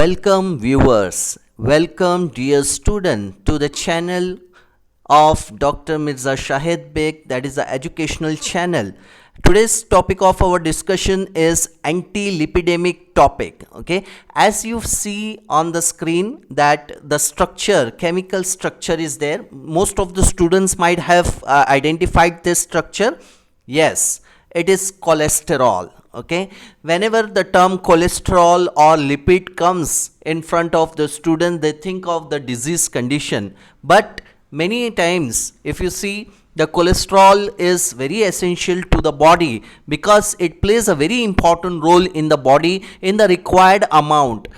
Welcome viewers, welcome dear student to the channel of Dr. Mirza Shahid Beg, that is the educational channel. Today's topic of our discussion is anti-lipidemic topic. Okay, as you see on the screen that the structure, chemical structure is there. Most of the students might have identified this structure. Yes, it is cholesterol. Okay, whenever the term cholesterol or lipid comes in front of the student, they think of the disease condition. But many times, if you see, the cholesterol is very essential to the body because it plays a very important role in the body in the required amount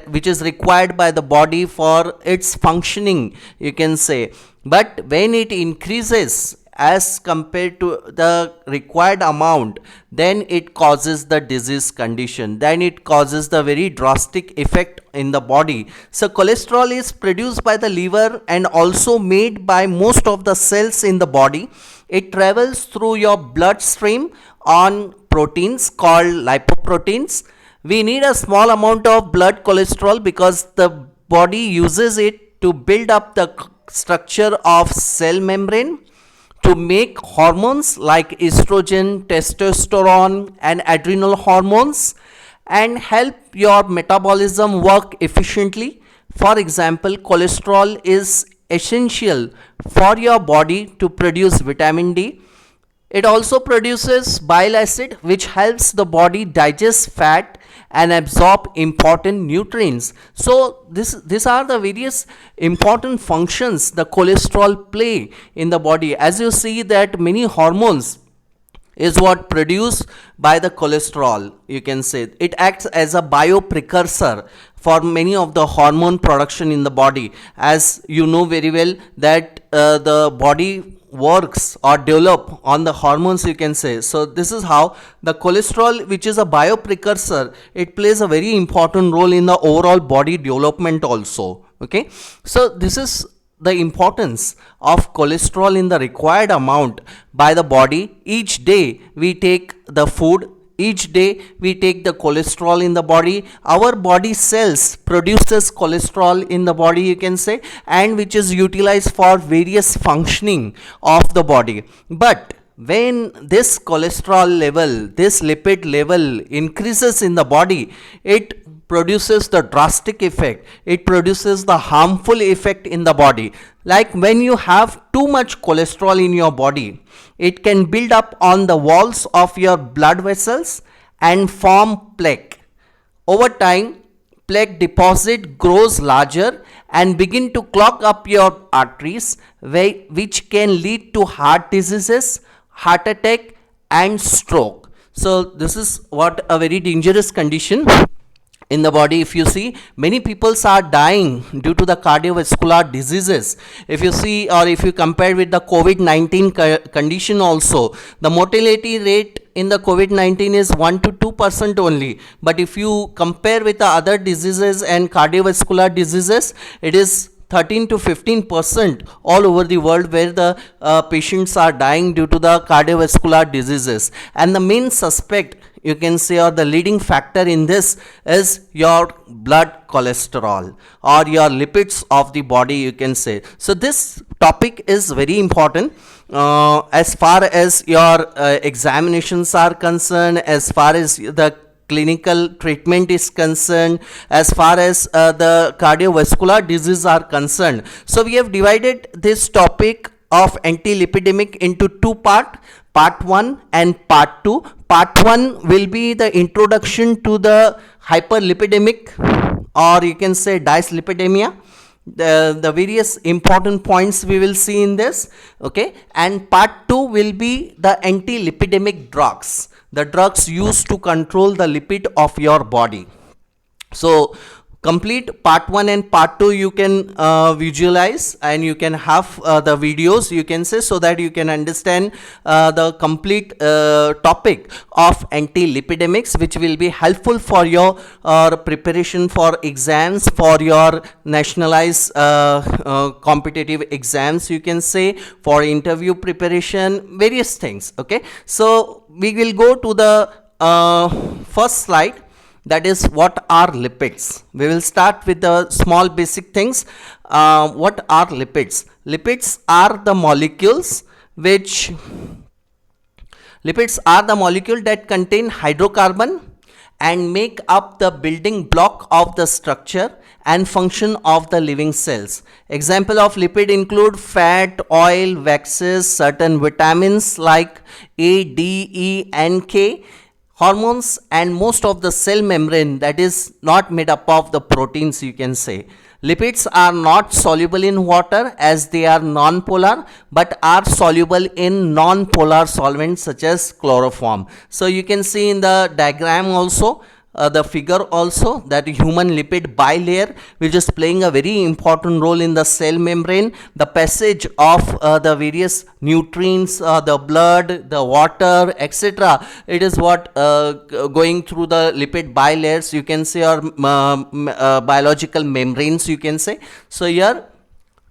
which is required by the body for its functioning, you can say. But when it increases as compared to the required amount, then it causes the disease condition, then it causes the very drastic effect in the body. So cholesterol is produced by the liver and also made by most of the cells in the body. It travels through your bloodstream on proteins called lipoproteins. We need a small amount of blood cholesterol because the body uses it to build up the structure of cell membrane, to make hormones like estrogen, testosterone and adrenal hormones, and help your metabolism work efficiently. For example, cholesterol is essential for your body to produce vitamin D. It also produces bile acid, which helps the body digest fat and absorb important nutrients. So these are the various important functions the cholesterol play in the body. As you see that many hormones is what produced by the cholesterol, you can say. It acts as a bioprecursor for many of the hormone production in the body. As you know very well that the body works or develop on the hormones, you can say. So this is how the cholesterol, which is a bioprecursor, it plays a very important role in the overall body development also. Okay, so this is the importance of cholesterol in the required amount by the body. Each day we take the food, each day we take the cholesterol in the body. Our body cells produces cholesterol in the body, you can say, and which is utilized for various functioning of the body. But when this cholesterol level, this lipid level increases in the body, it produces the drastic effect, it produces the harmful effect in the body. Like when you have too much cholesterol in your body, it can build up on the walls of your blood vessels and form plaque. Over time, plaque deposit grows larger and begin to clog up your arteries, which can lead to heart diseases, heart attack and stroke. So this is what a very dangerous condition in the body. If you see, many people are dying due to the cardiovascular diseases. If you see, or if you compare with the COVID-19 condition also, the mortality rate in the COVID-19 is 1 to 2% only. But if you compare with the other diseases and cardiovascular diseases, it is 13 to 15% all over the world where the patients are dying due to the cardiovascular diseases. And the main suspect, you can say, or the leading factor in this is your blood cholesterol or your lipids of the body, you can say. So this topic is very important as far as your examinations are concerned, as far as the clinical treatment is concerned, as far as the cardiovascular disease are concerned. So we have divided this topic of anti-lipidemic into two parts, part 1 and part 2. Part 1 will be the introduction to the hyperlipidemic, or you can say dyslipidemia, the various important points we will see in this. Okay, and part 2 will be the anti-lipidemic drugs, the drugs used to control the lipid of your body. So complete part 1 and part 2 you can visualize, and you can have the videos, you can say, so that you can understand the complete topic of anti-lipidemics, which will be helpful for your preparation for exams, for your nationalized competitive exams, you can say, for interview preparation, various things. Okay, so we will go to the first slide. that is what are lipids. We will start with the small basic things. What are lipids? Lipids are the molecules which lipids are the molecule that contain hydrocarbon and make up the building block of the structure and function of the living cells. Example of lipid include fat, oil, waxes, certain vitamins like A, D, E, and K, hormones, and most of the cell membrane that is not made up of the proteins, you can say. Lipids are not soluble in water as they are non-polar, but are soluble in non-polar solvents such as chloroform. So you can see in the diagram also, the figure also, that human lipid bilayer which is playing a very important role in the cell membrane. The passage of the various nutrients, the blood, the water, etc. It is what going through the lipid bilayers, you can say, or biological membranes, you can say. So here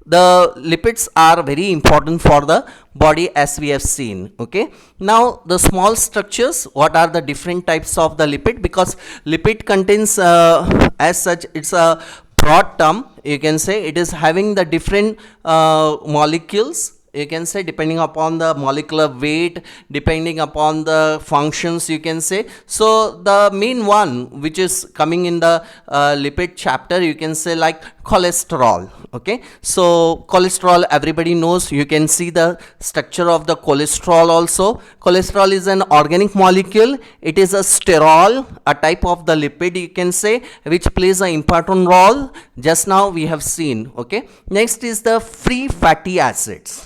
the lipids are very important for the body, as we have seen. Okay, now the small structures, what are the different types of the lipid? Because lipid contains as such, it's a broad term, you can say. It is having the different molecules, you can say, depending upon the molecular weight, depending upon the functions, you can say. So the main one which is coming in the lipid chapter, you can say, like cholesterol. Okay, so cholesterol everybody knows. You can see the structure of the cholesterol also. Cholesterol is an organic molecule. It is a sterol, a type of the lipid, you can say, which plays an important role. Just now we have seen. Okay, next is the free fatty acids.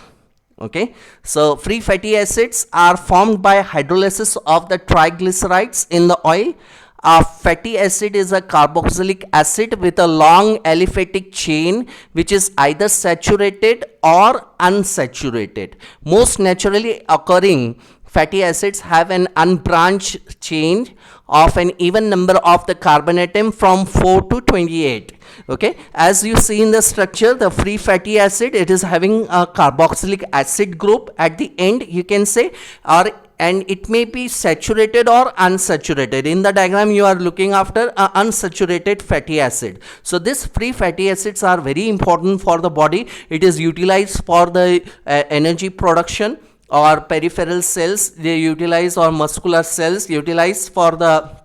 Okay, so free fatty acids are formed by hydrolysis of the triglycerides in the oil. A fatty acid is a carboxylic acid with a long aliphatic chain which is either saturated or unsaturated. Most naturally occurring fatty acids have an unbranched chain of an even number of the carbon atom from 4 to 28. Okay, as you see in the structure, the free fatty acid, it is having a carboxylic acid group at the end, you can say, or and it may be saturated or unsaturated. In the diagram you are looking after a unsaturated fatty acid. So these free fatty acids are very important for the body. It is utilized for the energy production, or peripheral cells they utilize, or muscular cells utilize for the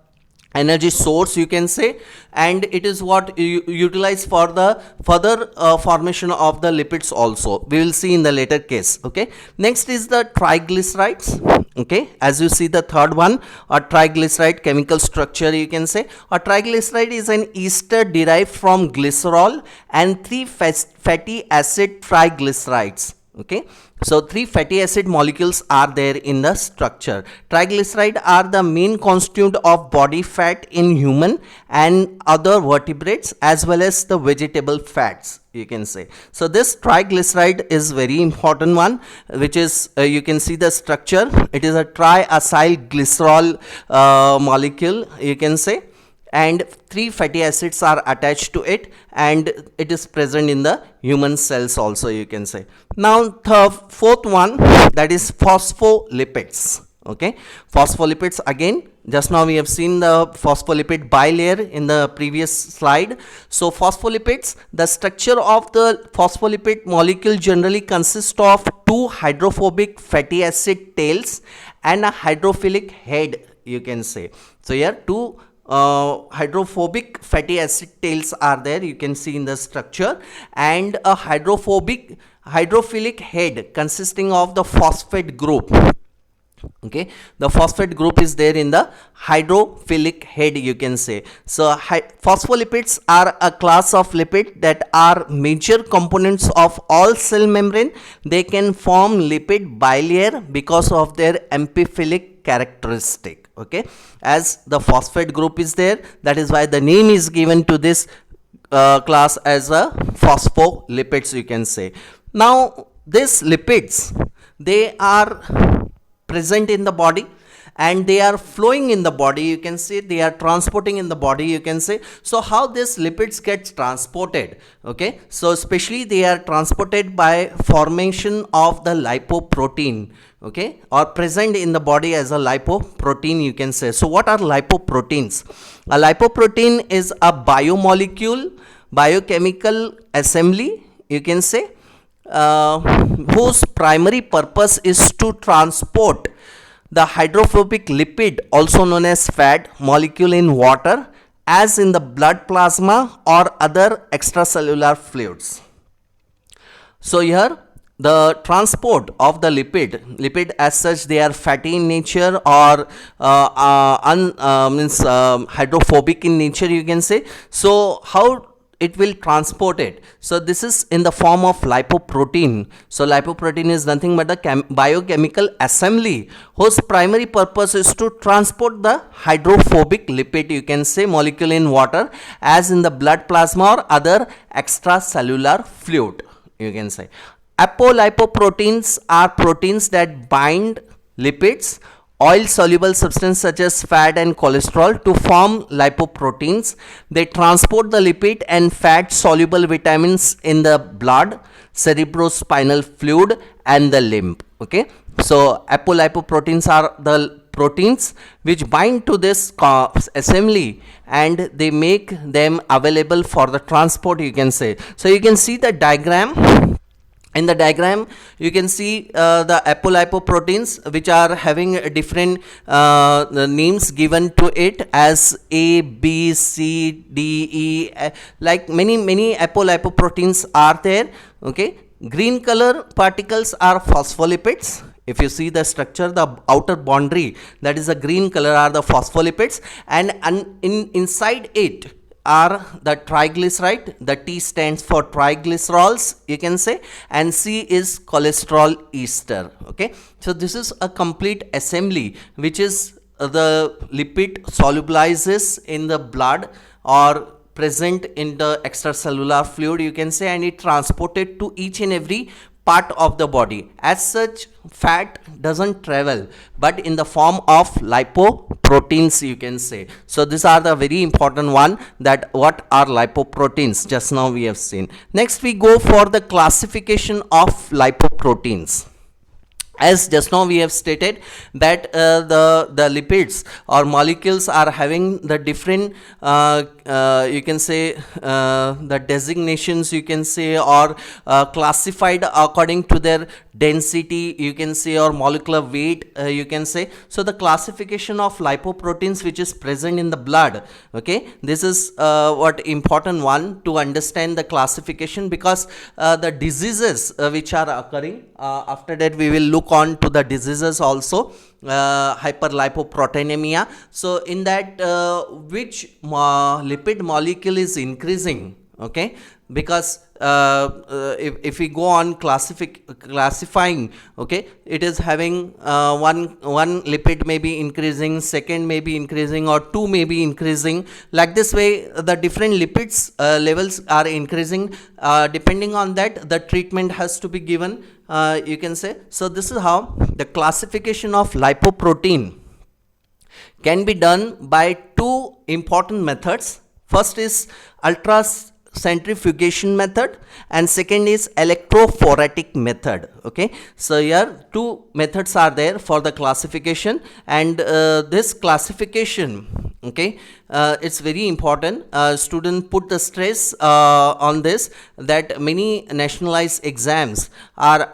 energy source, you can say, and it is what you utilize for the further formation of the lipids also. We will see in the later case. Okay, next is the triglycerides. Okay, as you see the third one, a triglyceride chemical structure, you can say. A triglyceride is an ester derived from glycerol and 3 fatty acid triglycerides. Okay, so 3 fatty acid molecules are there in the structure. Triglyceride are the main constituent of body fat in human and other vertebrates, as well as the vegetable fats, you can say. So this triglyceride is very important one, which is you can see the structure. It is a triacyl glycerol molecule, you can say, and 3 fatty acids are attached to it, and it is present in the human cells also, you can say. Now the fourth one, that is phospholipids. Okay, phospholipids, again, just now we have seen the phospholipid bilayer in the previous slide. So phospholipids, the structure of the phospholipid molecule generally consists of 2 hydrophobic fatty acid tails and a hydrophilic head, you can say. So here 2 hydrophobic fatty acid tails are there, you can see in the structure, and a hydrophilic head consisting of the phosphate group. Okay, the phosphate group is there in the hydrophilic head, you can say. So phospholipids are a class of lipid that are major components of all cell membrane. They can form lipid bilayer because of their amphiphilic characteristic. Okay, as the phosphate group is there, that is why the name is given to this class as a phospholipids, you can say. Now these lipids, they are present in the body, and they are flowing in the body, you can say, they are transporting in the body, you can say. So how this lipids gets transported? Okay, so especially they are transported by formation of the lipoprotein, okay, or present in the body as a lipoprotein, you can say. So what are lipoproteins? A lipoprotein is a biomolecule, biochemical assembly, you can say, whose primary purpose is to transport the hydrophobic lipid, also known as fat molecule, in water, as in the blood plasma or other extracellular fluids. So here the transport of the lipid as such, they are fatty in nature or hydrophobic in nature, you can say. So how it will transport it? So this is in the form of lipoprotein. So lipoprotein is nothing but the biochemical assembly whose primary purpose is to transport the hydrophobic lipid, you can say, molecule in water, as in the blood plasma or other extracellular fluid, you can say. Apolipoproteins are proteins that bind lipids, oil soluble substance such as fat and cholesterol, to form lipoproteins. They transport the lipid and fat soluble vitamins in the blood, cerebrospinal fluid, and the limb. Okay, so apolipoproteins are the proteins which bind to this assembly and they make them available for the transport, you can say. So you can see the diagram. In the diagram you can see the apolipoproteins which are having different names given to it as A, B, C, D, E, like many apolipoproteins are there. Okay, green color particles are phospholipids. If you see the structure, the outer boundary, that is the green color, are the phospholipids, and inside it are the triglyceride. The T stands for triglycerols, you can say, and C is cholesterol ester. Okay, so this is a complete assembly which is the lipid solubilizes in the blood or present in the extracellular fluid, you can say, and it transported to each and every part of the body. As such, fat doesn't travel, but in the form of lipoproteins, you can say. So these are the very important one, that what are lipoproteins, just now we have seen. Next we go for the classification of lipoproteins. As just now we have stated that the lipids or molecules are having the different you can say the designations, you can say, or classified according to their density, you can say, or molecular weight, you can say. So the classification of lipoproteins which is present in the blood, okay, this is what important one to understand the classification, because the diseases which are occurring, after that we will look on to the diseases also, hyperlipoproteinemia. So in that which lipid molecule is increasing, okay, because if we go on classifying, okay, it is having one lipid may be increasing, second may be increasing, or two may be increasing. Like this way the different lipids levels are increasing. Depending on that, the treatment has to be given, you can say. So this is how the classification of lipoprotein can be done by two important methods. First is ultracentrifugation method, and second is electrophoretic method. Okay, so here two methods are there for the classification, and this classification, okay, it's very important. Student put the stress on this, that many nationalized exams are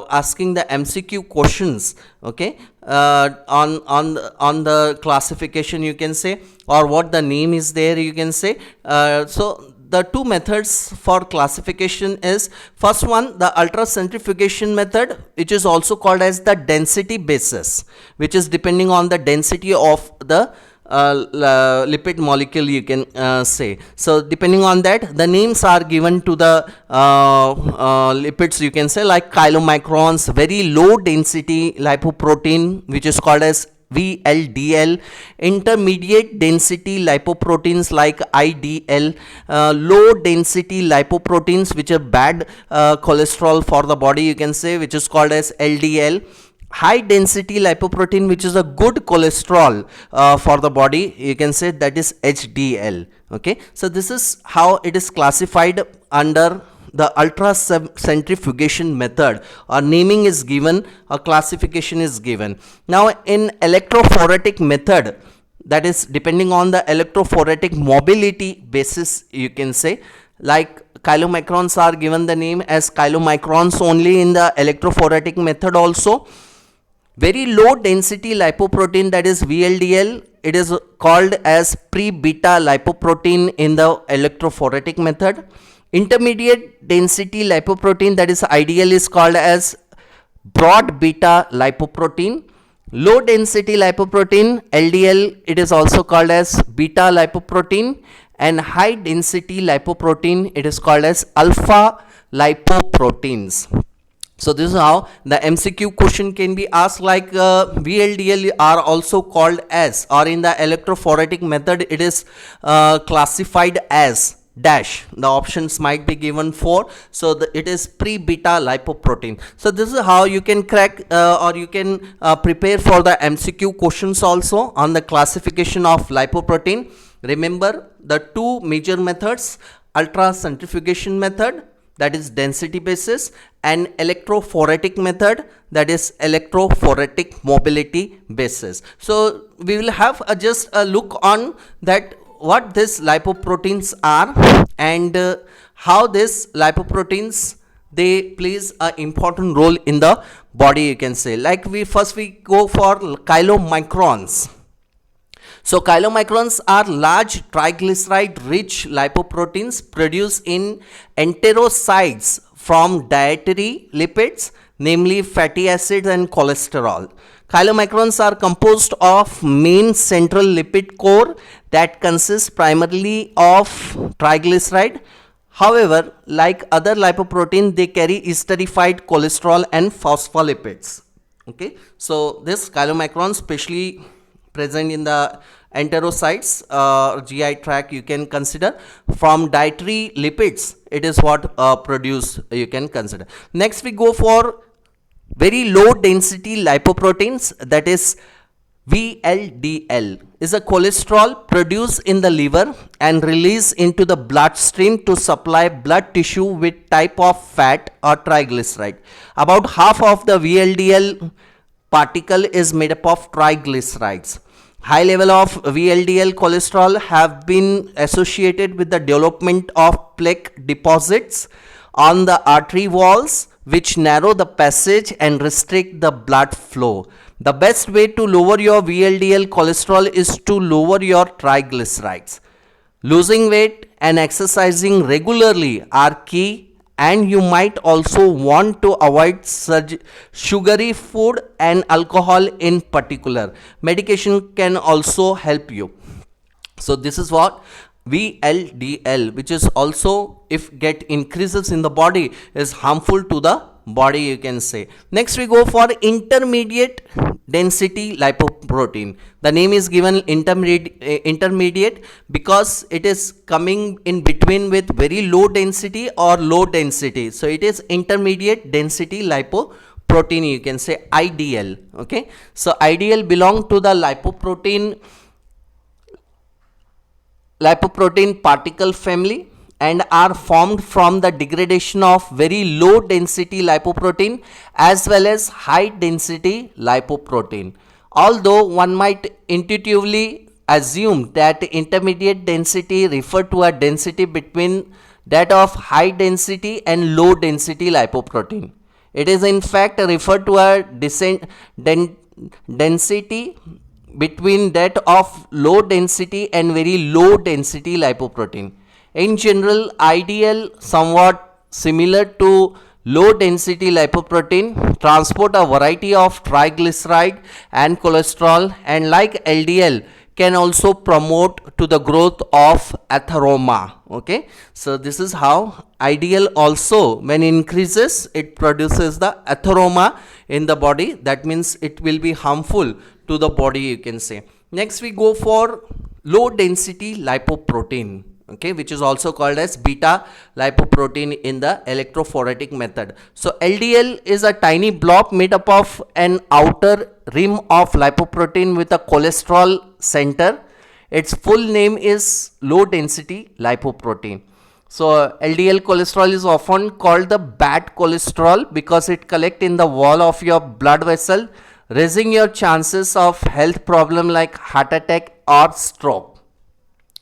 asking the MCQ questions, okay, on the classification, you can say, or what the name is there, you can say. So the two methods for classification is, first one, the ultracentrifugation method, which is also called as the density basis, which is depending on the density of the lipid molecule, you can say. So depending on that, the names are given to the lipids, you can say, like chylomicrons, very low density lipoprotein, which is called as VLDL, intermediate density lipoproteins like IDL, low density lipoproteins which are bad cholesterol for the body, you can say, which is called as LDL, high density lipoprotein, which is a good cholesterol for the body, you can say that is HDL. Okay, so this is how it is classified under the ultracentrifugation method, or naming is given, or classification is given. Now in electrophoretic method, that is depending on the electrophoretic mobility basis, you can say, like chylomicrons are given the name as chylomicrons only in the electrophoretic method also. Very low density lipoprotein, that is VLDL, it is called as pre-beta lipoprotein in the electrophoretic method. Intermediate density lipoprotein, that is IDL, is called as broad beta lipoprotein. Low density lipoprotein LDL, it is also called as beta lipoprotein, and high density lipoprotein, it is called as alpha lipoproteins. So this is how the MCQ question can be asked, like VLDL are also called as, or in the electrophoretic method it is classified as dash. The options might be given for, so it is pre-beta lipoprotein. So this is how you can crack or you can prepare for the MCQ questions also on the classification of lipoprotein. Remember the two major methods: ultracentrifugation method, that is density basis, and electrophoretic method, that is electrophoretic mobility basis. So we will have just a look on that, what these lipoproteins are, and how these lipoproteins, they plays an important role in the body, you can say. Like we go for chylomicrons. So chylomicrons are large triglyceride-rich lipoproteins produced in enterocytes from dietary lipids, namely fatty acids and cholesterol. Chylomicrons are composed of main central lipid core that consists primarily of triglyceride. However, like other lipoproteins, they carry esterified cholesterol and phospholipids. Okay, so this chylomicrons specially present in the enterocytes, GI tract, you can consider. From dietary lipids, it is what produced, you can consider. Next we go for very low density lipoproteins, that is VLDL, is a cholesterol produced in the liver and released into the bloodstream to supply blood tissue with type of fat or triglyceride. About half of the VLDL particle is made up of triglycerides. High level of VLDL cholesterol have been associated with the development of plaque deposits on the artery walls, which narrow the passage and restrict the blood flow. The best way to lower your VLDL cholesterol is to lower your triglycerides. Losing weight and exercising regularly are key, and you might also want to avoid sugary food and alcohol in particular. Medication can also help you. So this is what VLDL, which is also, if get increases in the body, is harmful to the body, you can say. Next we go for intermediate density lipoprotein. The name is given intermediate because it is coming in between with very low density or low density. So it is intermediate density lipoprotein, you can say IDL. Okay, so IDL belong to the lipoprotein particle family and are formed from the degradation of very low density lipoprotein as well as high density lipoprotein. Although one might intuitively assume that intermediate density refer to a density between that of high density and low density lipoprotein. It is in fact referred to a density between that of low density and very low density lipoprotein. In general, IDL, somewhat similar to low density lipoprotein, transport a variety of triglyceride and cholesterol, and like LDL, can also promote to the growth of atheroma. Okay, so this is how IDL also, when increases, it produces the atheroma in the body. That means it will be harmful to the body, you can say. Next we go for low density lipoprotein. okay, which is also called as beta lipoprotein in the electrophoretic method. So LDL is a tiny blob made up of an outer rim of lipoprotein with a cholesterol center. Its full name is low density lipoprotein. So LDL cholesterol is often called the bad cholesterol because it collects in the wall of your blood vessel, raising your chances of health problem like heart attack or stroke.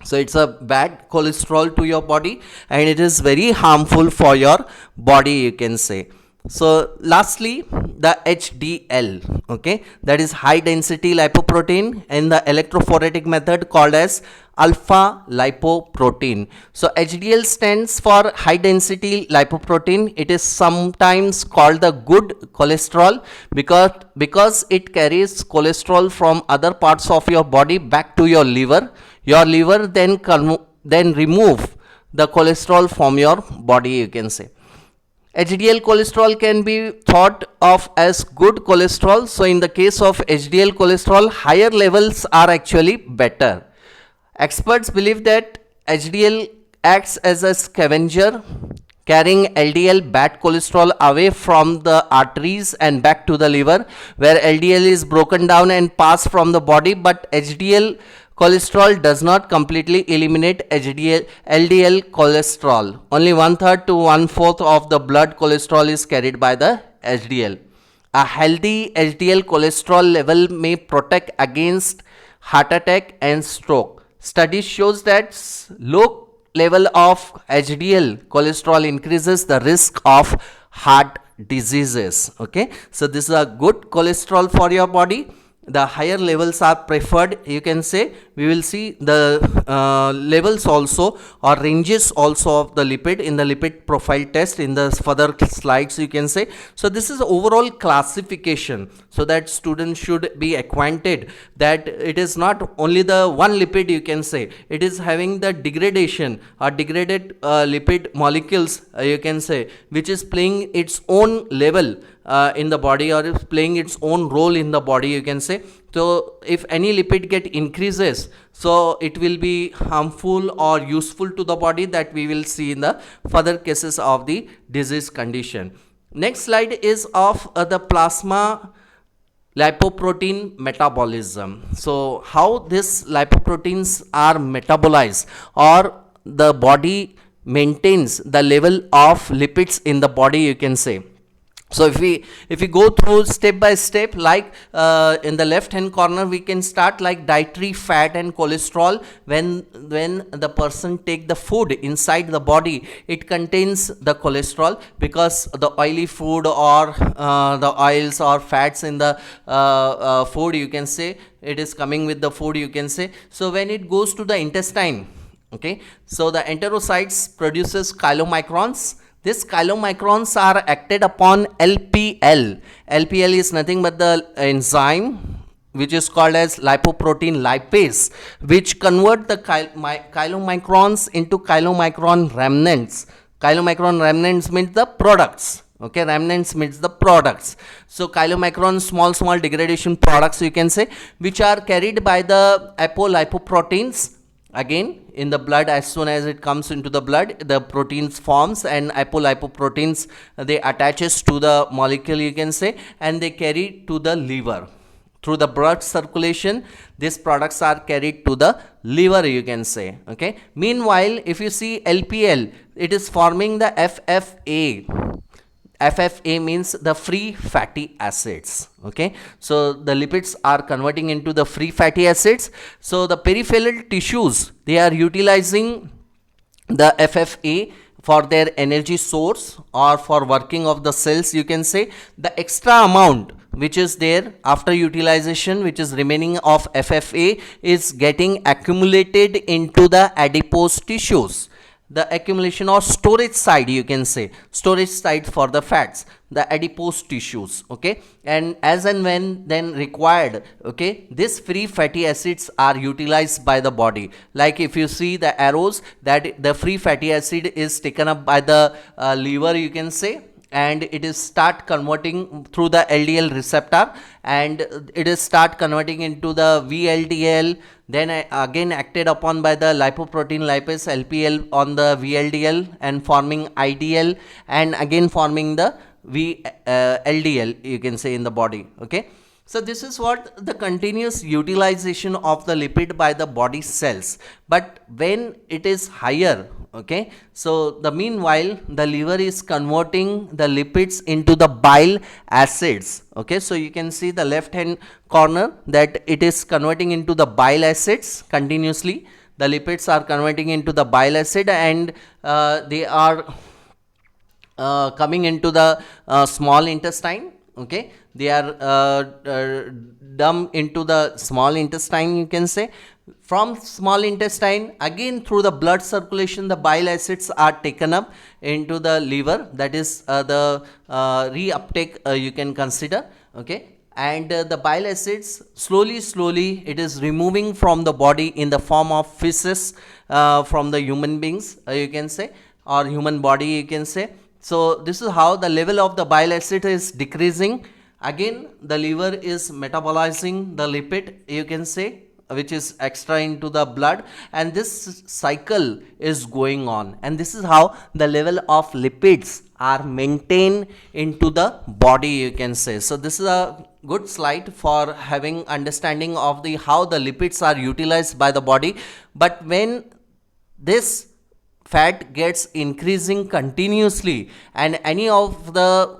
So it's a bad cholesterol to your body and it is very harmful for your body, you can say. So lastly, the HDL, okay, that is high density lipoprotein in the electrophoretic method called as alpha lipoprotein. So HDL stands for high density lipoprotein. It is sometimes called the good cholesterol because it carries cholesterol from other parts of your body back to your liver. Your liver then remove the cholesterol from your body, you can say. HDL cholesterol can be thought of as good cholesterol. So in the case of HDL cholesterol, higher levels are actually better. Experts believe that HDL acts as a scavenger, carrying LDL bad cholesterol away from the arteries and back to the liver, where LDL is broken down and passed from the body, but HDL cholesterol does not completely eliminate LDL cholesterol. Only 1/3 to 1/4 of the blood cholesterol is carried by the HDL. A healthy HDL cholesterol level may protect against heart attack and stroke. Studies shows that low level of HDL cholesterol increases the risk of heart diseases. Okay, so this is a good cholesterol for your body. The higher levels are preferred, you can say. We will see the levels also or ranges also of the lipid in the lipid profile test in the further slides, you can say. So this is overall classification, so that students should be acquainted that it is not only the one lipid, you can say. It is having the degradation or degraded lipid molecules, you can say, which is playing its own level in the body, or is playing its own role in the body, you can say. So if any lipid get increases, so it will be harmful or useful to the body, that we will see in the further cases of the disease condition. Next slide is of the plasma lipoprotein metabolism. So how these lipoproteins are metabolized, or the body maintains the level of lipids in the body, you can say. So if we go through step by step, like in the left hand corner, we can start like dietary fat and cholesterol. When the person take the food inside the body, it contains the cholesterol, because the oily food or the oils or fats in the food, you can say, it is coming with the food, you can say. So when it goes to the intestine, okay, so the enterocytes produces chylomicrons. These chylomicrons are acted upon LPL. LPL is nothing but the enzyme which is called as lipoprotein lipase, which convert the chylomicrons into chylomicron remnants. Chylomicron remnants means the products. Okay, remnants means the products. So chylomicron, small degradation products, you can say, which are carried by the apolipoproteins. Again, in the blood, as soon as it comes into the blood, the proteins forms, and apolipoproteins, they attaches to the molecule, you can say, and they carry to the liver. Through the blood circulation, these products are carried to the liver, you can say. Okay. Meanwhile, if you see LPL, it is forming the FFA. FFA means the free fatty acids. Okay, so the lipids are converting into the free fatty acids. So the peripheral tissues, they are utilizing the FFA for their energy source or for working of the cells, you can say. The extra amount which is there after utilization, which is remaining of FFA, is getting accumulated into the adipose tissues. The accumulation or storage side, you can say, storage side for the fats, the adipose tissues. Okay, and as and when then required, okay, these free fatty acids are utilized by the body. Like if you see the arrows, that the free fatty acid is taken up by the liver, you can say, and it is start converting through the LDL receptor, and it is start converting into the VLDL, then again acted upon by the lipoprotein lipase LPL on the VLDL and forming IDL, and again forming the LDL, you can say, in the body. Okay, so this is what the continuous utilization of the lipid by the body cells. But when it is higher, okay, so the meanwhile the liver is converting the lipids into the bile acids. Okay, so you can see the left hand corner that it is converting into the bile acids continuously. The lipids are converting into the bile acid, and they are coming into the small intestine. Okay, they are dumped into the small intestine, you can say. From small intestine, again through the blood circulation, the bile acids are taken up into the liver. That is the reuptake, you can consider. Okay, and the bile acids slowly it is removing from the body in the form of feces from the human beings, you can say, or human body, you can say. So this is how the level of the bile acid is decreasing. Again the liver is metabolizing the lipid, you can say, which is extra into the blood, and this cycle is going on, and this is how the level of lipids are maintained into the body, you can say. So this is a good slide for having understanding of the how the lipids are utilized by the body. But when this fat gets increasing continuously, and any of the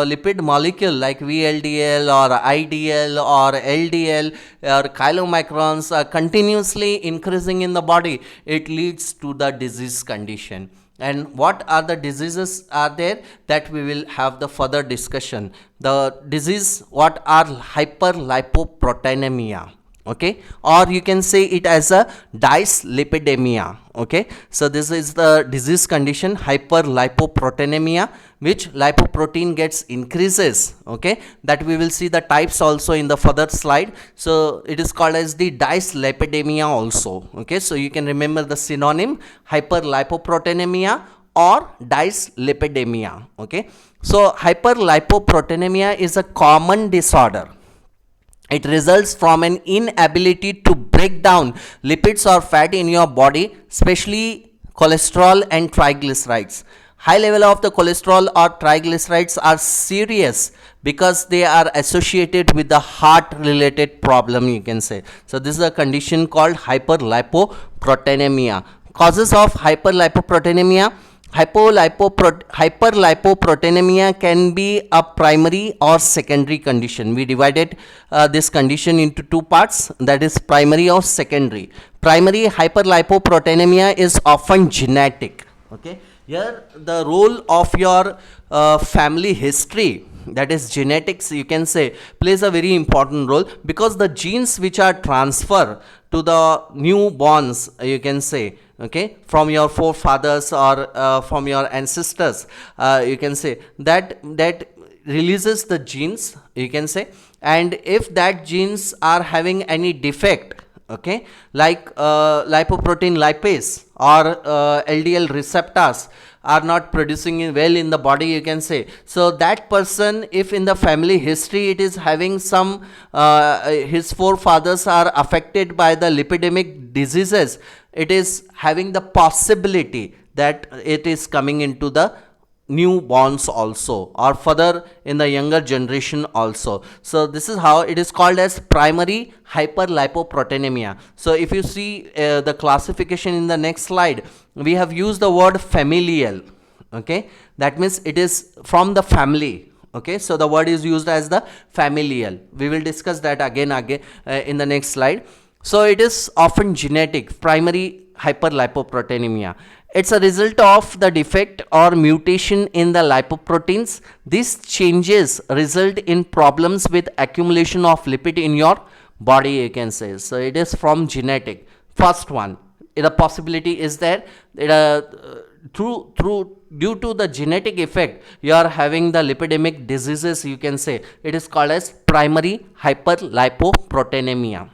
lipid molecule like VLDL or IDL or LDL or chylomicrons are continuously increasing in the body, it leads to the disease condition. And what are the diseases are there, that we will have the further discussion. The disease, what are hyperlipoproteinemia, okay, or you can say it as a dyslipidemia. Okay, so this is the disease condition, hyperlipoproteinemia, which lipoprotein gets increases. Okay, that we will see the types also in the further slide. So it is called as the dyslipidemia also. Okay, so you can remember the synonym hyperlipoproteinemia or dyslipidemia. Okay, so hyperlipoproteinemia is a common disorder. It results from an inability to break down lipids or fat in your body, especially cholesterol and triglycerides. High level of the cholesterol or triglycerides are serious because they are associated with the heart related problem, you can say. So this is a condition called hyperlipoproteinemia. Causes of hyperlipoproteinemia. Hyperlipoproteinemia can be a primary or secondary condition. We divided this condition into two parts, that is primary or secondary. Primary hyperlipoproteinemia is often genetic. Okay, here the role of your family history, that is genetics, you can say, plays a very important role, because the genes which are transferred to the newborns, you can say, okay, from your forefathers or from your ancestors, you can say, that releases the genes, you can say. And if that genes are having any defect, okay, like lipoprotein lipase or LDL receptors are not producing well in the body, you can say, so that person, if in the family history it is having some his forefathers are affected by the lipidemic diseases, it is having the possibility that it is coming into the newborns also, or further in the younger generation also. So this is how it is called as primary hyperlipoproteinemia. So if you see the classification in the next slide, we have used the word familial. Okay, that means it is from the family. Okay, so the word is used as the familial. We will discuss that again in the next slide. So it is often genetic, primary hyperlipoproteinemia. It's a result of the defect or mutation in the lipoproteins. These changes result in problems with accumulation of lipid in your body, you can say. So it is from genetic. First one, the possibility is there due to the genetic effect, you are having the lipidemic diseases, you can say. It is called as primary hyperlipoproteinemia.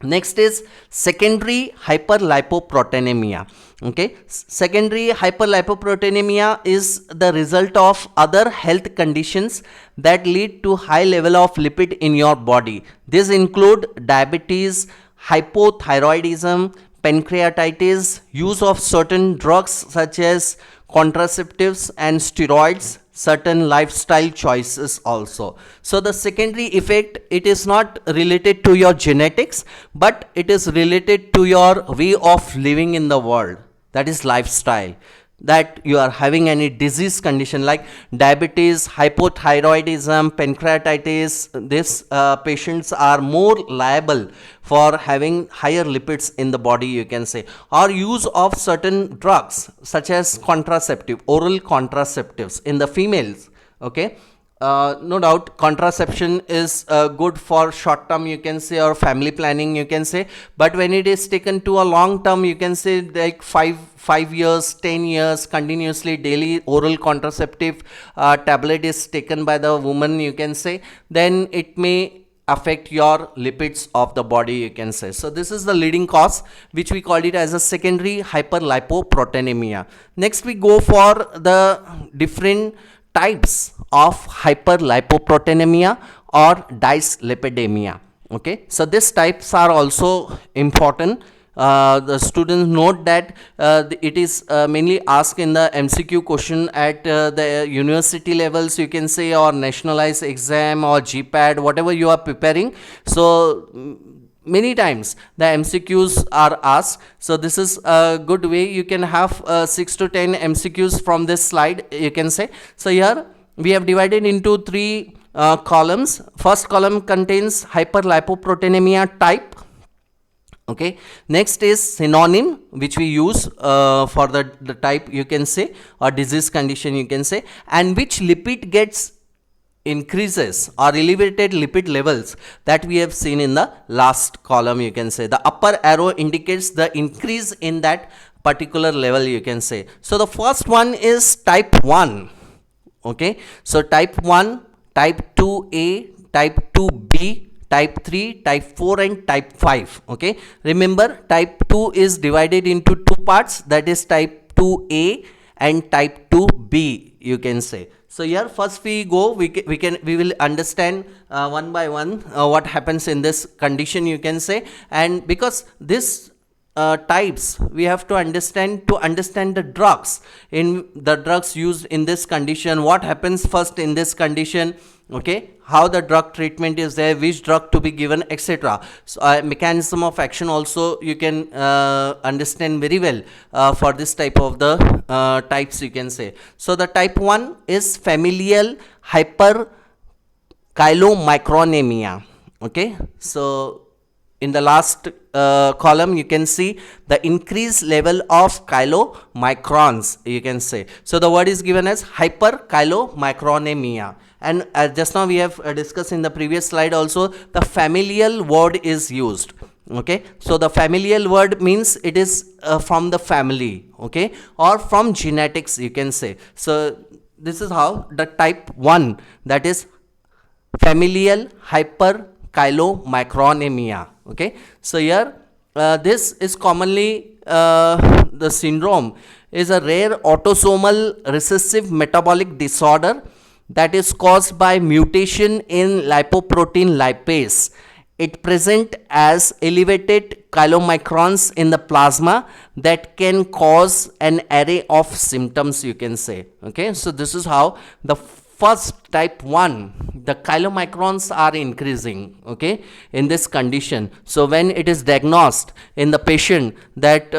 Next is secondary hyperlipoproteinemia. Okay, secondary hyperlipoproteinemia is the result of other health conditions that lead to high level of lipid in your body. These include diabetes, hypothyroidism, pancreatitis, use of certain drugs such as contraceptives and steroids, certain lifestyle choices also. So the secondary effect, it is not related to your genetics, but it is related to your way of living in the world, that is lifestyle, that you are having any disease condition like diabetes, hypothyroidism, pancreatitis. These patients are more liable for having higher lipids in the body, you can say, or use of certain drugs such as contraceptive, oral contraceptives in the females. Okay, no doubt contraception is good for short term, you can say, or family planning, you can say, but when it is taken to a long term, you can say, like 5 years, 10 years continuously daily oral contraceptive tablet is taken by the woman, you can say, then it may affect your lipids of the body, you can say. So this is the leading cause, which we call it as a secondary hyperlipoproteinemia. Next we go for the different types of hyperlipoproteinemia or dyslipidemia. Okay, so these types are also important. The students note that it is mainly asked in the MCQ question at the university levels, you can say, or nationalized exam or GPAD, whatever you are preparing. So many times the MCQs are asked. So this is a good way. You can have 6 to 10 MCQs from this slide, you can say. So here we have divided into three columns. First column contains hyperlipoproteinemia type. Okay, next is synonym, which we use for the type, you can say, or disease condition, you can say, and which lipid gets increases or elevated lipid levels, that we have seen in the last column, you can say. The upper arrow indicates the increase in that particular level, you can say. So the first one is type 1. Okay, so type 1, type 2A, type 2B, type 3, type 4 and type 5. Okay, remember type 2 is divided into two parts, that is type 2A and type 2B, you can say. So here first we go, we will understand one by one what happens in this condition, you can say. And because this types we have to understand the drugs, in the drugs used in this condition, what happens first in this condition. Okay, how the drug treatment is there, which drug to be given, etc. So mechanism of action also you can understand very well for this type of the types, you can say. So the type 1 is familial hyperchylomicronemia. Okay, so in the last column you can see the increased level of chylomicrons, you can say. So the word is given as hyperchylomicronemia. And just now we have discussed in the previous slide also, the familial word is used. Okay, so the familial word means it is from the family, okay, or from genetics, you can say. So this is how the type 1, that is familial hyperchylomicronemia. Okay, so here this is commonly the syndrome is a rare autosomal recessive metabolic disorder that is caused by mutation in lipoprotein lipase. It presents as elevated chylomicrons in the plasma that can cause an array of symptoms, you can say. Okay, so this is how the first type 1, the chylomicrons are increasing, okay, in this condition. So when it is diagnosed in the patient that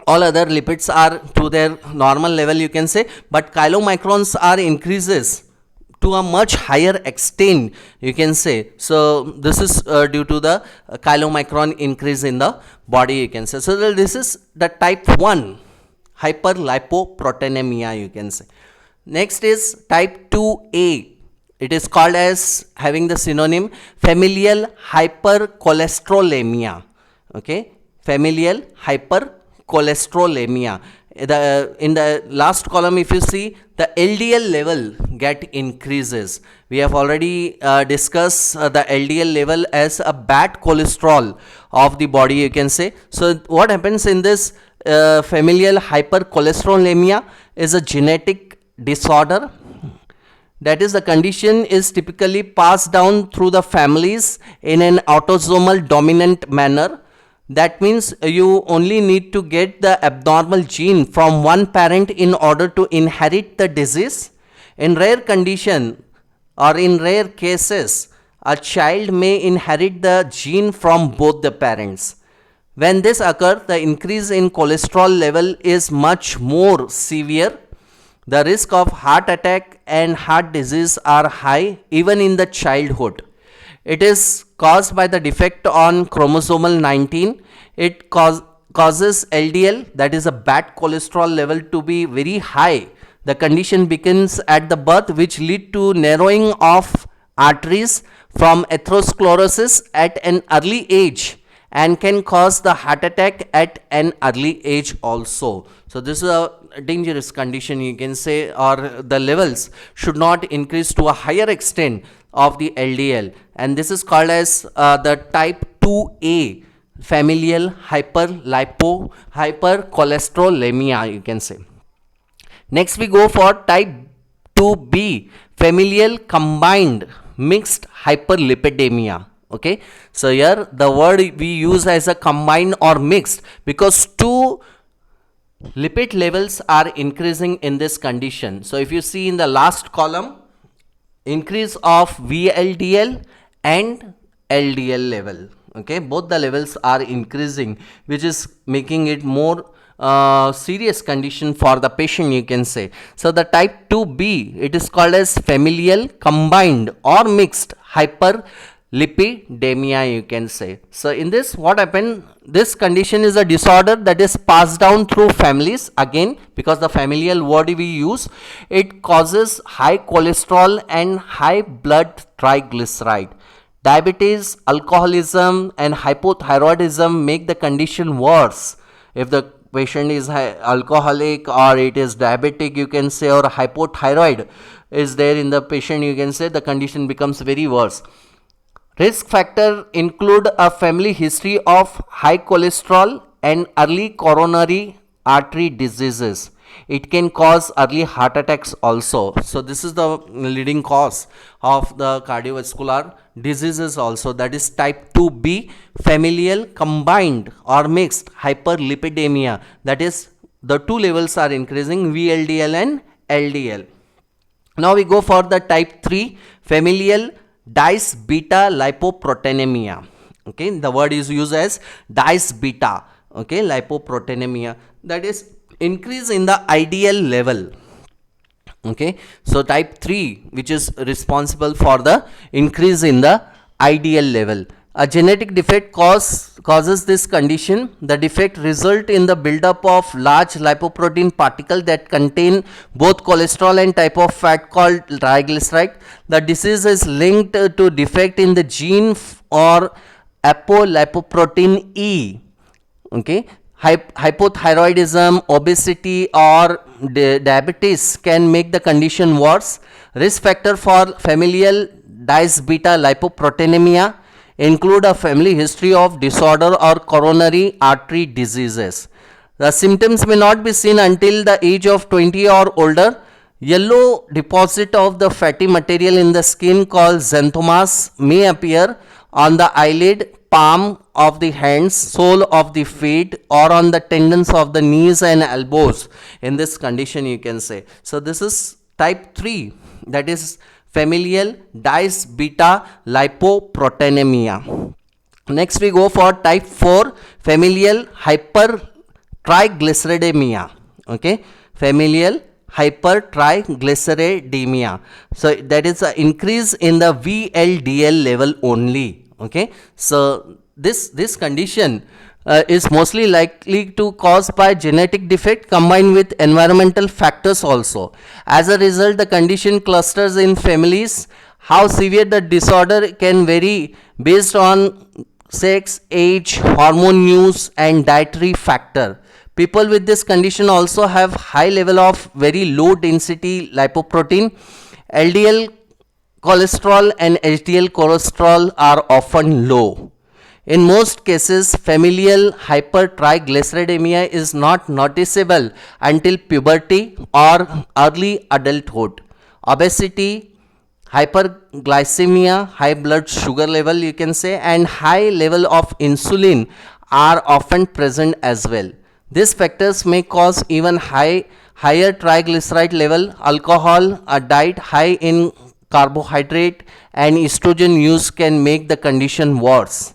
all other lipids are to their normal level, you can say, but chylomicrons are increases to a much higher extent, you can say. So this is due to the chylomicron increase in the body, you can say. So this is the type 1 hyperlipoproteinemia, you can say. Next is type 2A. It is called as having the synonym familial hypercholesterolemia. Okay, familial hypercholesterolemia. hypercholesterolemia. In the last column, if you see, the LDL level get increases. We have already discussed the LDL level as a bad cholesterol of the body, you can say. So what happens in this familial hypercholesterolemia is a genetic disorder. That is, the condition is typically passed down through the families in an autosomal dominant manner. That means you only need to get the abnormal gene from one parent in order to inherit the disease. In rare condition or in rare cases, a child may inherit the gene from both the parents. When this occurs, the increase in cholesterol level is much more severe. The risk of heart attack and heart disease are high even in the childhood. It is caused by the defect on chromosomal 19. It causes LDL, that is a bad cholesterol level, to be very high. The condition begins at the birth, which lead to narrowing of arteries from atherosclerosis at an early age, and can cause the heart attack at an early age also. So this is a dangerous condition, you can say, or the levels should not increase to a higher extent of the LDL, and this is called as the type 2A familial hypercholesterolemia, you can say. Next we go for type 2B familial combined mixed hyperlipidemia. Okay, so here the word we use as a combined or mixed because two lipid levels are increasing in this condition. So if you see in the last column, increase of VLDL and LDL level, okay, both the levels are increasing, which is making it more serious condition for the patient, you can say. So the type 2B, it is called as familial combined or mixed hyperlipidemia, you can say. So in this, what happened, this condition is a disorder that is passed down through families, again because the familial word we use. It causes high cholesterol and high blood triglyceride. Diabetes, alcoholism and hypothyroidism make the condition worse. If the patient is alcoholic or it is diabetic, you can say, or hypothyroid is there in the patient, you can say, the condition becomes very worse. Risk factor include a family history of high cholesterol and early coronary artery diseases. It can cause early heart attacks also. So this is the leading cause of the cardiovascular diseases also. That is type 2B familial combined or mixed hyperlipidemia. That is, the two levels are increasing, VLDL and LDL. Now we go for the type 3 familial dis beta lipoproteinemia. Okay, the word is used as dis beta, okay, lipoproteinemia, that is increase in the IDL level. Okay, so type 3, which is responsible for the increase in the IDL level. A genetic defect causes this condition. The defect result in the buildup of large lipoprotein particle that contain both cholesterol and type of fat called triglyceride. The disease is linked to defect in the gene or apolipoprotein E. Okay, hypothyroidism, obesity or diabetes can make the condition worse. Risk factor for familial dis beta lipoproteinemia include a family history of disorder or coronary artery diseases. The symptoms may not be seen until the age of 20 or older. Yellow deposit of the fatty material in the skin called xanthomas may appear on the eyelid, palm of the hands, sole of the feet or on the tendons of the knees and elbows in this condition, you can say. So this is type 3, that is familial dis beta lipoproteinemia. Next we go for type 4 familial hypertriglyceridemia. Okay, familial hypertriglyceridemia. So that is an increase in the VLDL level only. Okay, so this condition is mostly likely to caused by genetic defect combined with environmental factors also. As a result, the condition clusters in families. How severe the disorder can vary based on sex, age, hormone use and dietary factor. People with this condition also have high level of very low density lipoprotein. LDL cholesterol and HDL cholesterol are often low. In most cases, familial hypertriglyceridemia is not noticeable until puberty or early adulthood. Obesity, hyperglycemia, high blood sugar level you can say, and high level of insulin are often present as well. These factors may cause even higher triglyceride level. Alcohol, a diet high in carbohydrate and estrogen use can make the condition worse.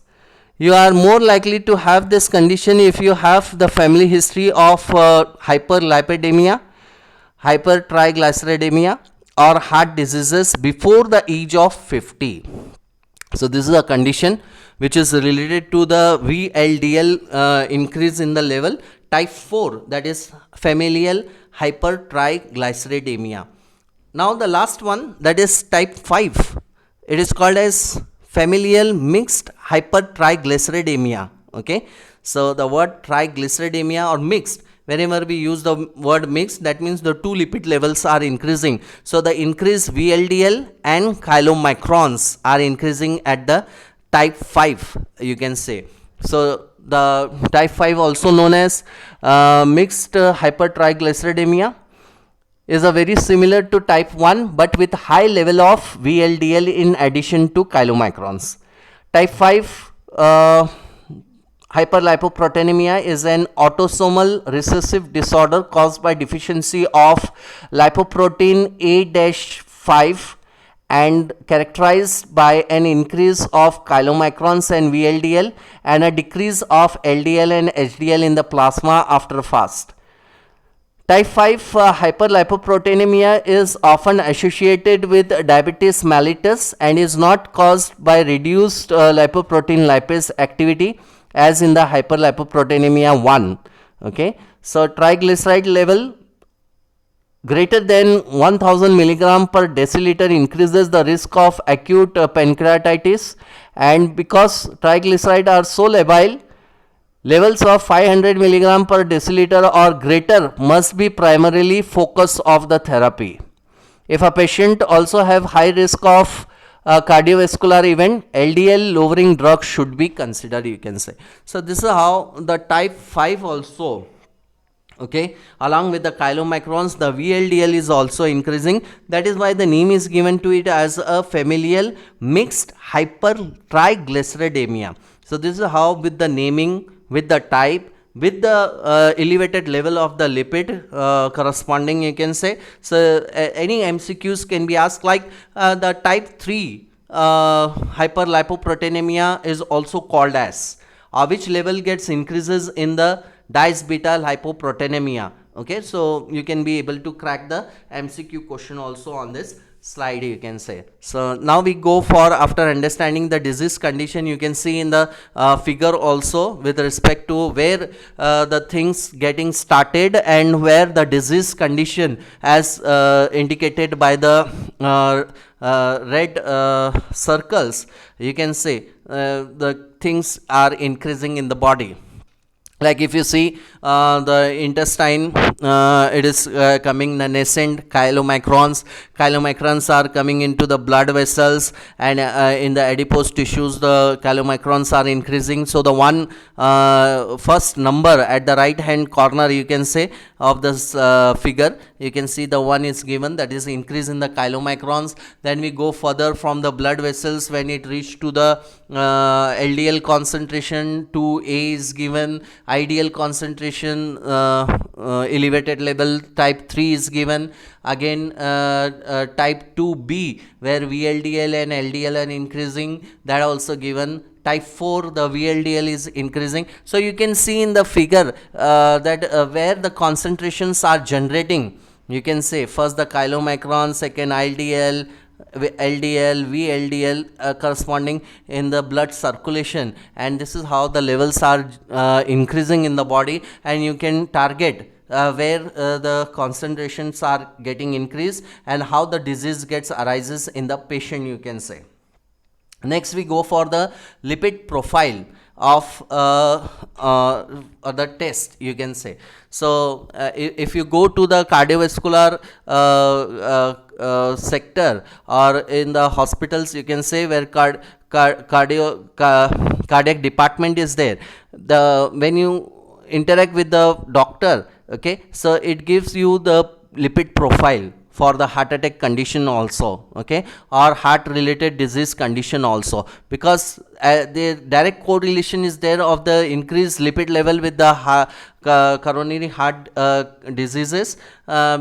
You are more likely to have this condition if you have the family history of hyperlipidemia, hypertriglyceridemia, or heart diseases before the age of 50. So this is a condition which is related to the VLDL increase in the level. Type 4, that is familial hypertriglyceridemia. Now the last one, that is type 5. It is called as familial mixed hypertriglyceridemia. Okay, so the word triglyceridemia or mixed, whenever we use the word mixed, that means the two lipid levels are increasing. So the increased VLDL and chylomicrons are increasing at the type 5 you can say. So the type 5, also known as mixed hypertriglyceridemia, is a very similar to type 1 but with high level of VLDL in addition to chylomicrons. Type 5 hyperlipoproteinemia is an autosomal recessive disorder caused by deficiency of lipoprotein A-5 and characterized by an increase of chylomicrons and VLDL and a decrease of LDL and HDL in the plasma after fast. Type 5 hyperlipoproteinemia is often associated with diabetes mellitus and is not caused by reduced lipoprotein lipase activity as in the hyperlipoproteinemia 1. Okay, so triglyceride level greater than 1000 milligram per deciliter increases the risk of acute pancreatitis, and because triglycerides are so labile, levels of 500 milligram per deciliter or greater must be primarily focus of the therapy. If a patient also have high risk of cardiovascular event, LDL lowering drugs should be considered you can say. So this is how the type 5 also, okay, along with the chylomicrons, the VLDL is also increasing. That is why the name is given to it as a familial mixed hypertriglyceridemia. So this is how with the naming, with the type, with the elevated level of the lipid corresponding you can say. So any MCQs can be asked like the type 3 hyperlipoproteinemia is also called as which level gets increases in the dis-beta lipoproteinemia. Okay, so you can be able to crack the MCQ question also on this slide you can say. So now we go for, after understanding the disease condition, you can see in the figure also with respect to where the things getting started and where the disease condition as indicated by the red circles you can say the things are increasing in the body. Like if you see the intestine, it is coming the nascent chylomicrons are coming into the blood vessels, and in the adipose tissues the chylomicrons are increasing. So the one first number at the right hand corner you can say of this figure, you can see the one is given, that is increase in the chylomicrons. Then we go further from the blood vessels, when it reach to the LDL concentration, 2A is given, ideal concentration elevated level, type 3 is given, again type 2B where VLDL and LDL are increasing, that also given. Type 4 the VLDL is increasing. So you can see in the figure that where the concentrations are generating, you can say first the chylomicron, second LDL, VLDL corresponding in the blood circulation, and this is how the levels are increasing in the body, and you can target where the concentrations are getting increased and how the disease gets arises in the patient you can say. Next we go for the lipid profile. of the test, you can say. So if you go to the cardiovascular sector or in the hospitals, you can say, where cardiac department is there, the when you interact with the doctor, okay, so it gives you the lipid profile for the heart attack condition also, okay, or heart related disease condition also, because the direct correlation is there of the increased lipid level with the coronary heart diseases,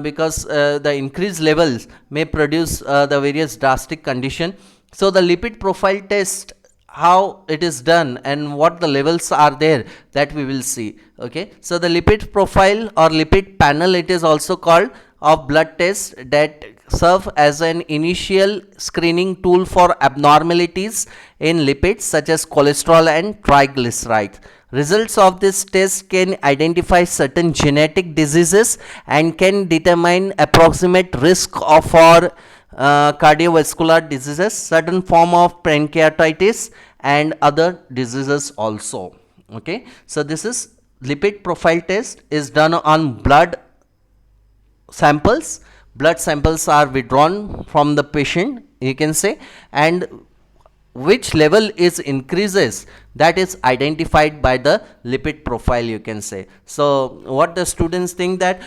because the increased levels may produce the various drastic condition. So the lipid profile test, how it is done and what the levels are there, that we will see. Okay, so the lipid profile or lipid panel, it is also called, of blood tests that serve as an initial screening tool for abnormalities in lipids such as cholesterol and triglycerides. Results of this test can identify certain genetic diseases and can determine approximate risk of for cardiovascular diseases, certain form of pancreatitis and other diseases also. Okay, so this is lipid profile test is done on blood samples. Blood samples are withdrawn from the patient, you can say, and which level is increases, that is identified by the lipid profile, you can say. So what the students think, that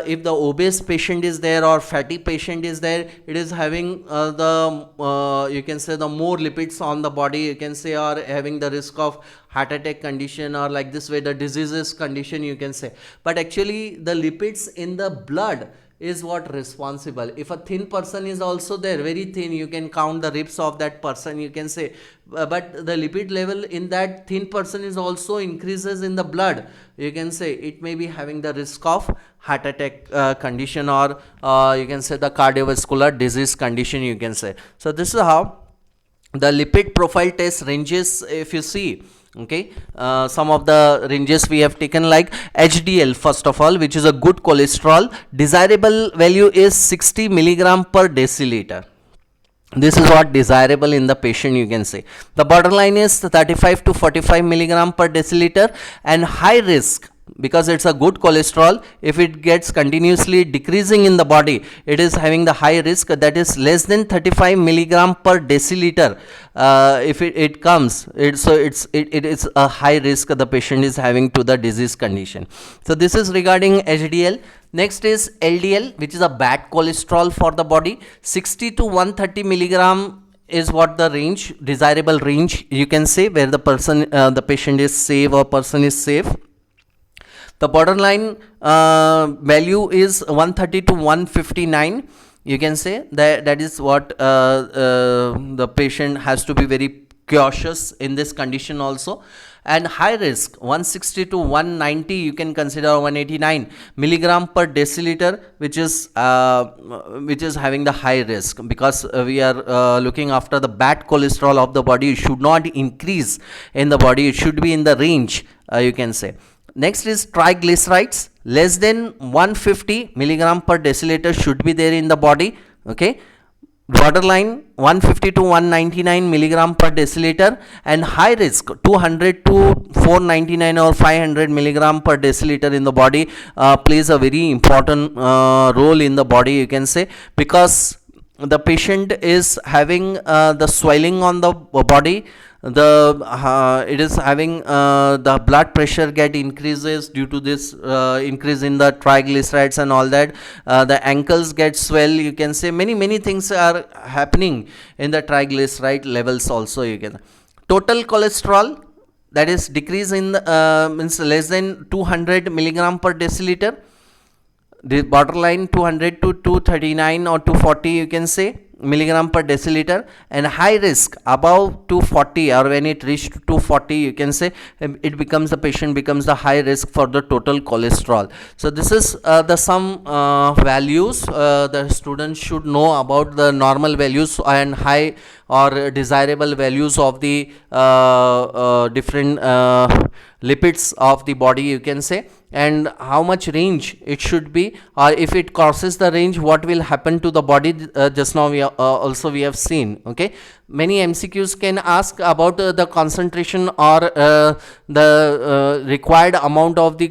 if the obese patient is there or fatty patient is there, it is having you can say the more lipids on the body, you can say, or having the risk of heart attack condition, or like this way the diseases condition, you can say. But actually the lipids in the blood is what responsible. If a thin person is also there, very thin, you can count the ribs of that person, you can say, but the lipid level in that thin person is also increases in the blood, you can say, it may be having the risk of heart attack condition, or you can say the cardiovascular disease condition, you can say. So this is how the lipid profile test ranges, if you see. Okay, some of the ranges we have taken, like HDL, first of all, which is a good cholesterol. Desirable value is 60 milligram per deciliter. This is what desirable in the patient, you can say. The borderline is 35 to 45 milligram per deciliter, and high risk, because it's a good cholesterol, if it gets continuously decreasing in the body, it is having the high risk, that is less than 35 milligram per deciliter. If it comes, it is a high risk the patient is having to the disease condition. So this is regarding HDL. Next is LDL, which is a bad cholesterol for the body. 60 to 130 milligram is what the range, desirable range, you can say, where the person, the patient is safe or person is safe. The borderline value is 130 to 159, you can say, that is what the patient has to be very cautious in this condition also. And high risk, 160 to 190, you can consider 189 milligram per deciliter, which is having the high risk, because we are looking after the bad cholesterol of the body. It should not increase in the body, it should be in the range, you can say. Next is triglycerides, less than 150 milligram per deciliter should be there in the body. Okay, borderline 150 to 199 milligram per deciliter, and high risk 200 to 499 or 500 milligram per deciliter in the body plays a very important role in the body, you can say, because the patient is having the swelling on the body, it is having the blood pressure get increases due to this increase in the triglycerides and all that. The ankles get swell, you can say, many things are happening in the triglyceride levels also, you can. Total cholesterol, that is decrease in means less than 200 milligram per deciliter. The borderline 200 to 239 or 240, you can say, milligram per deciliter, and high risk above 240, or when it reached 240, you can say, it becomes, the patient becomes the high risk for the total cholesterol. So this is the some values the students should know about the normal values and high or desirable values of the different lipids of the body, you can say. and how much range it should be, or if it crosses the range, what will happen to the body. Just now we also we have seen. Okay, many MCQs can ask about the concentration or the required amount of the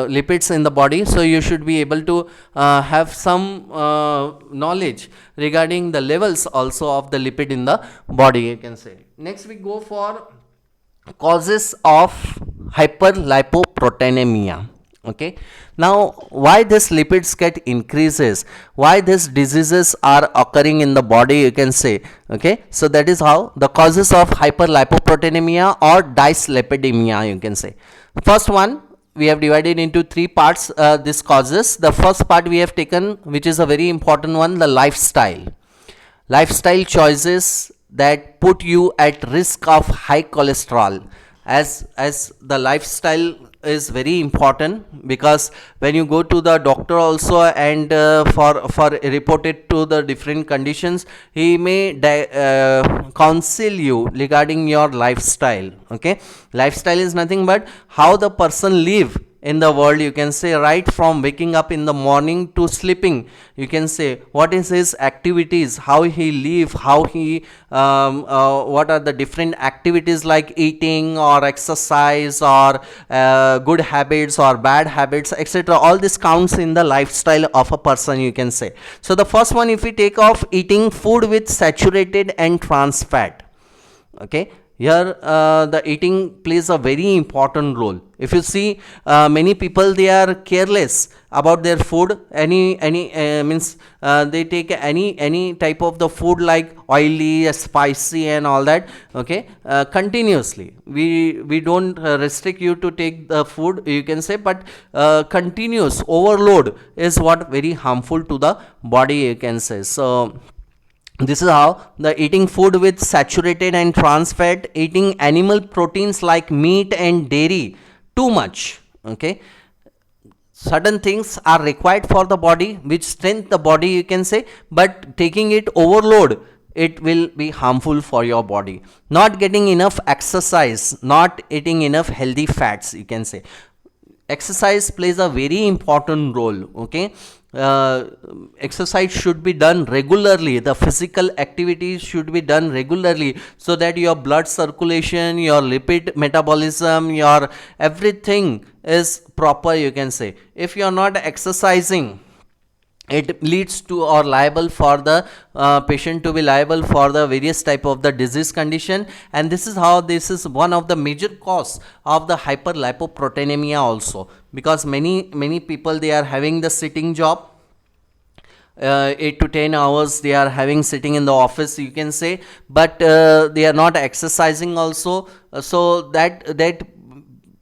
lipids in the body, so you should be able to have some knowledge regarding the levels also of the lipid in the body, you can say. Next we go for causes of hyperlipoproteinemia. Okay, now why this lipids get increases, why these diseases are occurring in the body, you can say. Okay, so that is how the causes of hyperlipoproteinemia or dyslipidemia, you can say. First one, we have divided into three parts, this causes. The first part we have taken, which is a very important one, the lifestyle choices that put you at risk of high cholesterol. As the lifestyle is very important, because when you go to the doctor also, and for report it to the different conditions, he may counsel you regarding your lifestyle. Okay, lifestyle is nothing but how the person live in the world, you can say, right from waking up in the morning to sleeping, you can say, what is his activities, how he live, how he what are the different activities like eating or exercise or good habits or bad habits, etc. All this counts in the lifestyle of a person, you can say. So the first one, if we take off eating food with saturated and trans fat. Okay, here the eating plays a very important role. If you see, many people, they are careless about their food. Any means they take any type of the food like oily, spicy and all that. Okay, continuously, we don't restrict you to take the food, you can say, but continuous overload is what very harmful to the body, you can say. So this is how the eating food with saturated and trans fat, eating animal proteins like meat and dairy too much. Okay, certain things are required for the body which strengthen the body, you can say, but taking it overload, it will be harmful for your body. Not getting enough exercise, not eating enough healthy fats, you can say. Exercise plays a very important role. Okay, exercise should be done regularly, the physical activities should be done regularly, so that your blood circulation, your lipid metabolism, your everything is proper, you can say. If you are not exercising, it leads to or liable for the patient to be liable for the various type of the disease condition, and this is how this is one of the major cause of the hyperlipoproteinemia also, because many people, they are having the sitting job, 8 to 10 hours they are having sitting in the office, you can say, but they are not exercising also, so that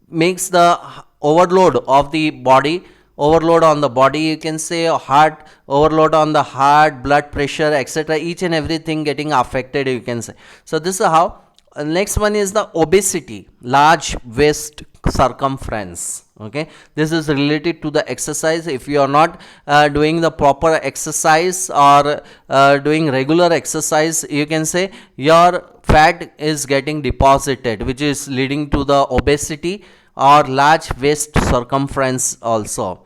makes the overload of the body, overload on the body, you can say, heart, overload on the heart, blood pressure, etc. Each and everything getting affected, you can say. So this is how. Next one is the obesity, large waist circumference. Okay, this is related to the exercise. If you are not doing the proper exercise or doing regular exercise, you can say, your fat is getting deposited, which is leading to the obesity or large waist circumference also.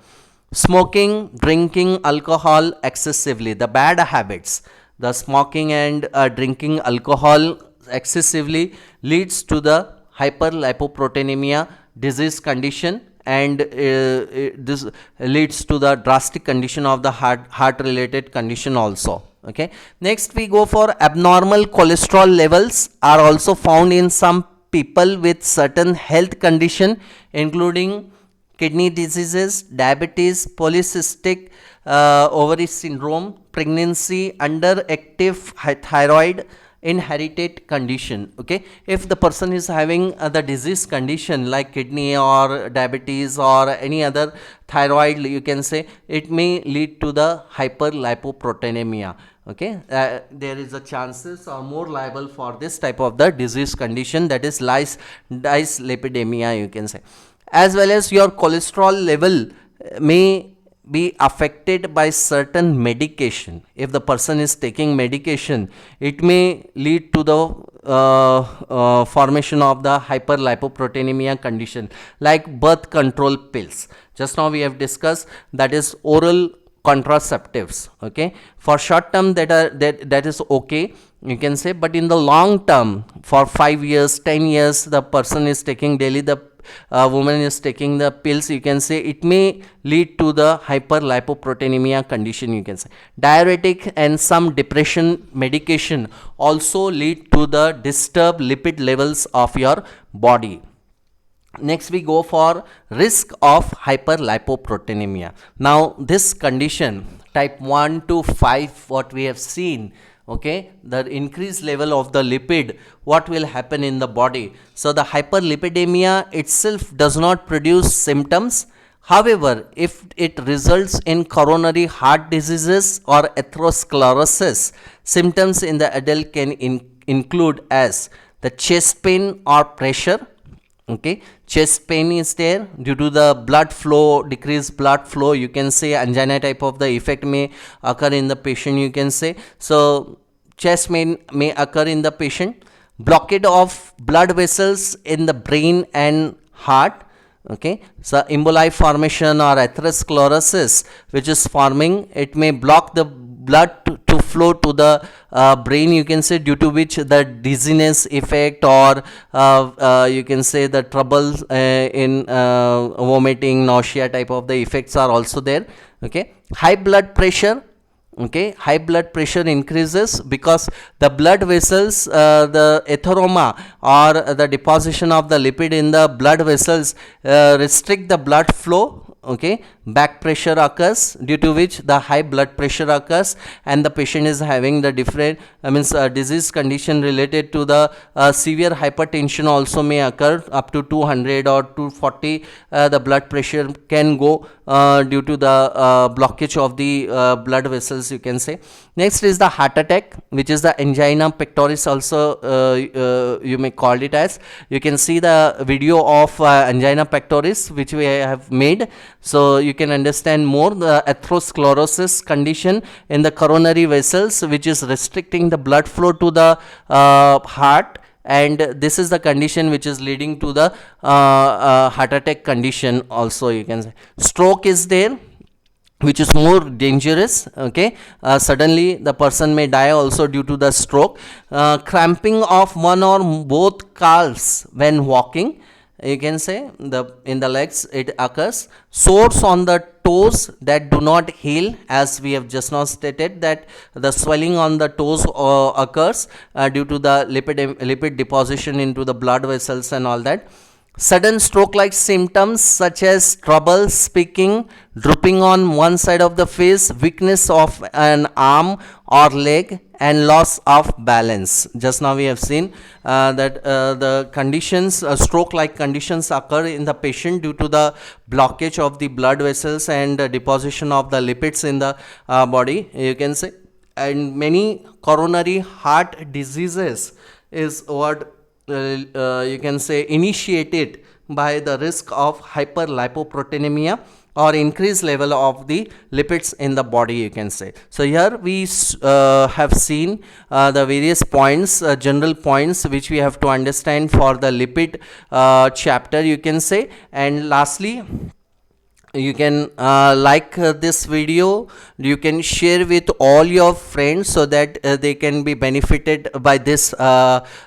Smoking, drinking alcohol excessively, the bad habits, the smoking and drinking alcohol excessively leads to the hyperlipoproteinemia disease condition, and this leads to the drastic condition of the heart related condition also. Okay, next we go for abnormal cholesterol levels are also found in some people with certain health condition, including kidney diseases, diabetes, polycystic ovary syndrome, pregnancy, underactive thyroid, inherited condition. Okay, if the person is having the disease condition like kidney or diabetes or any other thyroid, you can say, it may lead to the hyperlipoproteinemia. Okay, there is a chances are more liable for this type of the disease condition, that is dyslipidemia, you can say. As well as your cholesterol level may be affected by certain medication. If the person is taking medication, it may lead to the formation of the hyperlipoproteinemia condition, like birth control pills. Just now we have discussed, that is oral contraceptives. Okay, for short term that is okay, you can say, but in the long term, for 5 years, 10 years, the person is taking daily, the woman is taking the pills, you can say, it may lead to the hyperlipoproteinemia condition, you can say. Diuretic and some depression medication also lead to the disturbed lipid levels of your body. Next we go for risk of hyperlipoproteinemia. Now this condition, type 1 to 5, what we have seen, okay, the increased level of the lipid, what will happen in the body. So the hyperlipidemia itself does not produce symptoms. However, if it results in coronary heart diseases or atherosclerosis, symptoms in the adult can include as the chest pain or pressure. Okay, chest pain is there due to the blood flow, decreased blood flow, you can say. Angina type of the effect may occur in the patient, you can say. So chest pain may occur in the patient. Blockade of blood vessels in the brain and heart. Okay, so emboli formation or atherosclerosis which is forming, it may block the blood to flow to the brain, you can say, due to which the dizziness effect or you can say the trouble in vomiting, nausea type of the effects are also there. Okay, high blood pressure. Okay, high blood pressure increases because the blood vessels, the atheroma or the deposition of the lipid in the blood vessels restrict the blood flow. Okay, back pressure occurs, due to which the high blood pressure occurs, and the patient is having the different disease condition related to the severe hypertension also may occur, up to 200 or 240 the blood pressure can go due to the blockage of the blood vessels, you can say. Next is the heart attack, which is the angina pectoris also you may call it as. You can see the video of angina pectoris which we have made, so you can understand more the atherosclerosis condition in the coronary vessels which is restricting the blood flow to the heart, and this is the condition which is leading to the heart attack condition also, you can say. Stroke is there, which is more dangerous. Okay, suddenly the person may die also due to the stroke. Cramping of one or both calves when walking, you can say, in the legs it occurs. Sores on the toes that do not heal, as we have just now stated, that the swelling on the toes occurs due to the lipid deposition into the blood vessels and all that. Sudden stroke like symptoms such as trouble speaking, drooping on one side of the face, weakness of an arm or leg, and loss of balance. Just now we have seen that the conditions, stroke like conditions occur in the patient due to the blockage of the blood vessels and deposition of the lipids in the body, you can say. And many coronary heart diseases is what you can say initiated by the risk of hyperlipoproteinemia or increased level of the lipids in the body, you can say. So here we have seen the various points, general points which we have to understand for the lipid chapter, you can say. And lastly, you can like this video, you can share with all your friends so that they can be benefited by this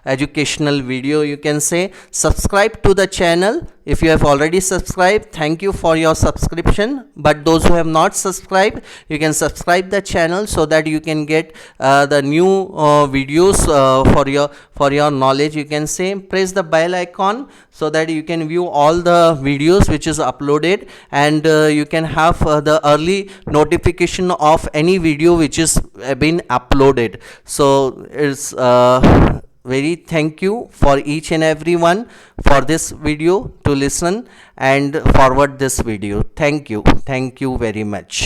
educational video, you can say. Subscribe to the channel. If you have already subscribed, thank you for your subscription, but those who have not subscribed, you can subscribe the channel so that you can get the new videos for your knowledge, you can say. Press the bell icon so that you can view all the videos which is uploaded, and you can have the early notification of any video which is been uploaded. So it's very thank you for each and everyone for this video to listen and forward this video. Thank you very much.